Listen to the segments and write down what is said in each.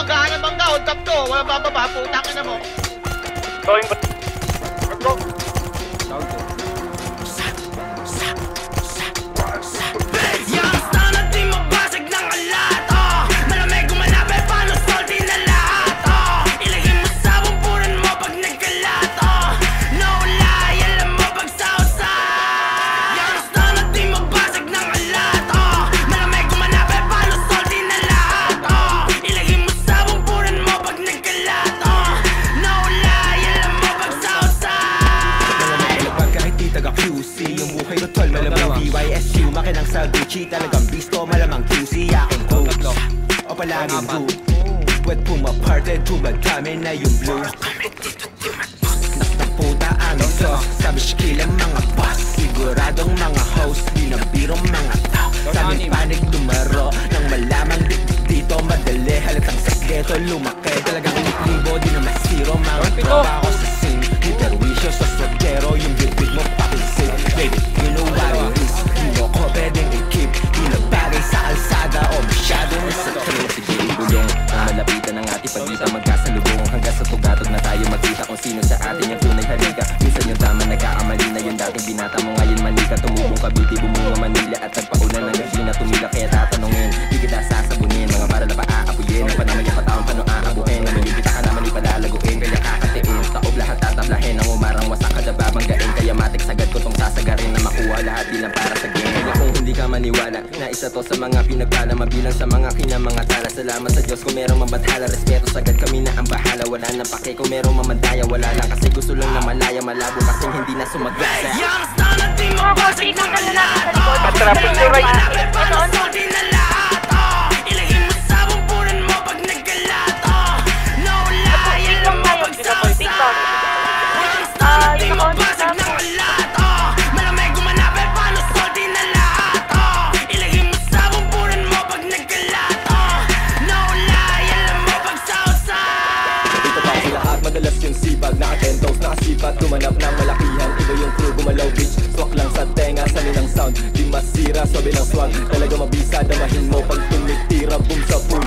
maghahanap bangga, hold up to. Walang bababa, putang ina mo. Going ba? Let's go. Down to. BYSU, makinang sa Gucci, talagang bisto, malamang QC, aking coach o palaging blue. Pwede pumaparted, tumadami na yung blue. Naktaputa ang sauce, sabi shkilang mga boss, siguradong mga host, di na birong mga tao. Sa aming panig lumaro, nang malamang dito madali, halatang sekreto lumaki. Talagang libo, di na masiro, mga tropa ko sa scene. Di perwisyo sa swagero, yung bibig mo papisit. Baby, you know what it is, di mo ko pwedeng i-keep. Di na bagay sa kalsada o masyadong sa trip. Sige, ibulong, malapitan ng ating pagkita, magkasalubong hanggang sa tugatog na tayo magkita kung sino sa atin yung tunay halika. Minsan yung tama nagkakamali na yung dating binata mo, ngayon manika. Tumubong Cavite, bumunga Manila at nagpaulan ng gabi na tumila. Kaya tatanungin, di kita sasabunin, mga para na paaapuyin. Ang panamay yung pataong paano aabuhin, naman yung kita ka naman ipalalaguin. Kaya kakatiin, taob lahat tatablahin, ang umarang wasak kada babanggain. Kaya matik sagad ko tong sasagarin na makuha lahat bilang para sa game. Kaya kung hindi ka maniwala, na isa to sa mga pinagpala, mabilang sa mga kinamanga tala. Salamat sa Diyos kung merong mabadhala, respeto sagad kami na ang bahala. Wala nang pake kung merong mamandaya, wala lang kasi gusto lang na malaya. Malabo kasing hindi na sumagasa. Patrapos yung right. Madalas yung sibag, naka-10 nakasipat, tumanap ng malakihan. Iba yung crew, gumalaw bitch, swak lang sa tenga, sani ng sound, di masira, sabi ng swag. Talaga mabisa, damahin mo pag tumitira, boom sa pool.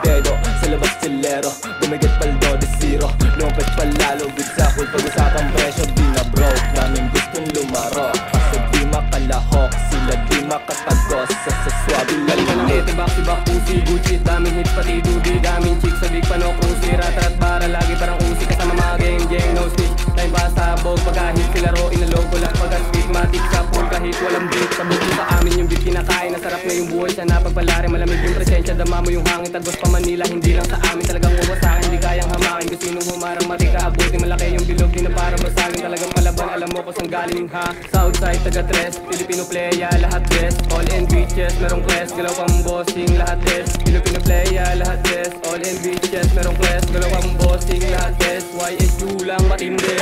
Dedo, sa labas silero, bumigit paldo, di zero. Lumpet palalo, good sa pool, pag-usapang presyo, di na broke. Daming gustong lumaro, kaso di makalahok, sila di makatagos. Sa swabi lalimit, Tibak-tibak pusi, Gucci, daming hits pati dubi, daming chicks sa big pano cruise. Rat-rat bara, lagi parang usi kasama mga geng-geng, no snitch. Time pa sabog, pag-ahit silaro, inaloko lang pag-stigmatic sa pool kahit walang break. Sabog sa amin yung beat kinakain, nasarap na yung buhay sa napagpalari. Malamig yung presensya, dama mo yung hangin, tagos pa Manila, hindi lang sa amin. Talagang wawasakin, di kayang hamakin, kung sinong humarang matika, abutin malaki yung bilog, di na para masagin. Talagang malaban, alam mo ko sang galing ha. Southside, taga-tres, Filipino playa, lahat best. All in beaches, merong quest, galaw pang bossing, lahat best. Filipino playa, lahat best. All in beaches, merong quest, galaw pang bossing, lahat best. YSU lang matindi.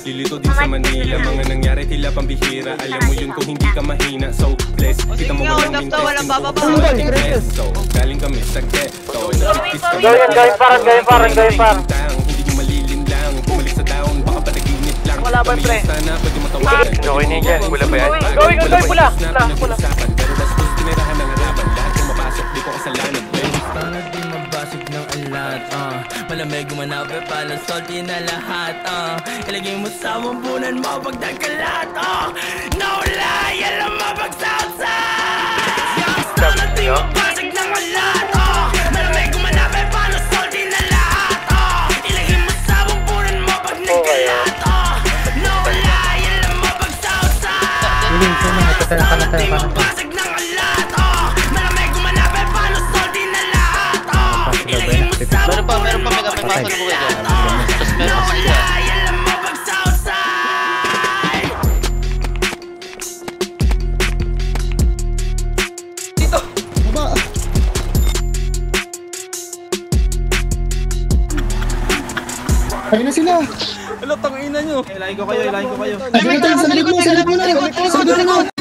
Lilito din sa Manila, mga nangyari tila pambihira. Alam mo yun kung hindi ka mahina, so bless. Kita mo walang intestine, so galing kami sa ghetto. Gawin parang. Hindi nyo malilinlang, bumalik sa down, baka panaginip lang. Wala ba, pre? Sana pwede matawag. Okay na yan, wala ba yan? Gawin, pula. Pero bastos tinirahan ng harapan, lahat kung mapasok di ko kasalanan. Sana di mabasig ng alat, malamig umanabi, palang salty na lahat, ilagay mo sa mumpunan mo pag nagkalat, no lie, alam mo pag southside. Sana di mabasig ng alat, malamig umanabi, palang salty na lahat, ilagay mo sa mumpunan mo pag nagkalat, no lie, alam mo pag southside. Sana di mabasig ng alat, malamig umanabi, palang salty na lahat, ilagay mo sa Meron pa may kapapasok ko kayo dyan. Tapos meron pa sila. Dito! Baba! Ayun na sila! Ano, tangina nyo? Ayun na tayo, sa likod mo na! Sa likod mo!